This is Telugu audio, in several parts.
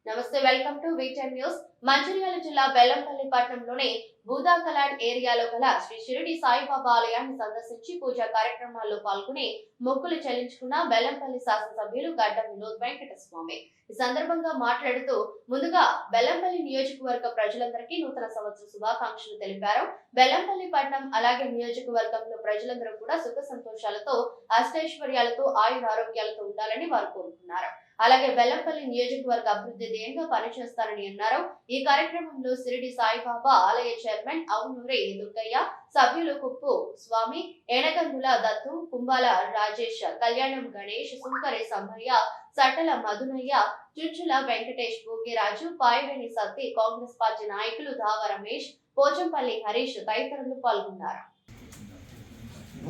నమస్తే, వెల్కమ్ టు వీటెన్ న్యూస్. మంచిర్యాల జిల్లా బెల్లంపల్లి పట్టణంలోని బూదాకలాడ్ ఏరియాలో గల శ్రీ షిరిడి సాయిబాబా ఆలయాన్ని సందర్శించి పూజా కార్యక్రమాల్లో పాల్గొని మొక్కులు చెల్లించుకున్న బెల్లంపల్లి శాసనసభ్యులు గడ్డ వినోద్ వెంకటస్వామి ఈ సందర్భంగా మాట్లాడుతూ ముందుగా బెల్లంపల్లి నియోజకవర్గ ప్రజలందరికీ నూతన సంవత్సర శుభాకాంక్షలు తెలిపారు. బెల్లంపల్లి పట్టణం అలాగే నియోజకవర్గంలో ప్రజలందరూ కూడా సుఖ సంతోషాలతో అష్టైశ్వర్యాలతో ఆయురారోగ్యాలతో ఉండాలని వారు కోరుకున్నారు. అలాగే బెల్లంపల్లి నియోజకవర్గ అభివృద్ధి ధ్యేయంగా పనిచేస్తారని అన్నారు. ఈ కార్యక్రమంలో షిరిడి సాయిబాబా ఆలయ చైర్మన్ అవునూరి దుర్గయ్య, సభ్యులు కుప్పు స్వామి, ఎనగంగుల దత్తు, కుంబాల రాజేష్, కళ్యాణం గణేష్, సుంకరి సంభయ్య, సటల మధునయ్య, చుంచుల వెంకటేష్, భోగిరాజు, పాయవేణి సత్తి, కాంగ్రెస్ పార్టీ నాయకులు దావ రమేష్, పోచంపల్లి హరీష్ తదితరులు పాల్గొన్నారు.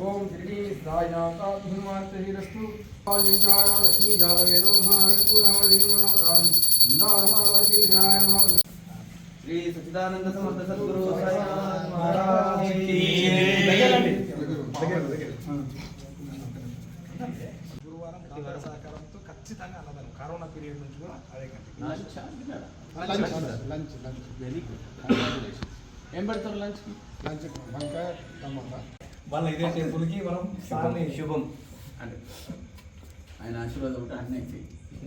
ఓం శ్రీ సాయినాథాభిమానస్తు లక్ష్మీ జాతవేదో శ్రీ సచ్చిదానంద సమర్థ సద్గురు సాయినాథ్ మహారాజ్ కీ గురువారం దాతల సహకారంతో ఖచ్చితంగా అన్నదానం కరోనా పీరియడ్ నుంచి కూడా అదే లంచ్ వెరీ గుడ్. ఏం పెడతారు లంచ్ వంకాయ టమాటా వాళ్ళ ఇదే టెంపుల్కి మనం శుభం అంటే ఆయన ఆశీర్వాదం ఒకటి అన్నీ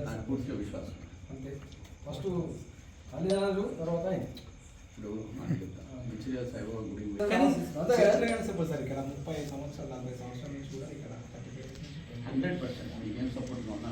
ఆయన పూర్తిగా విశ్వాసం అంటే ఫస్ట్ తల్లిదండ్రులు తర్వాత ఇప్పుడు మంచిగా సాయిబాబా గుడి సార్ ఇక్కడ 30 సంవత్సరాలు 40 సంవత్సరాల నుంచి కూడా ఇక్కడ 100% మీకేం సపోర్ట్గా ఉన్నా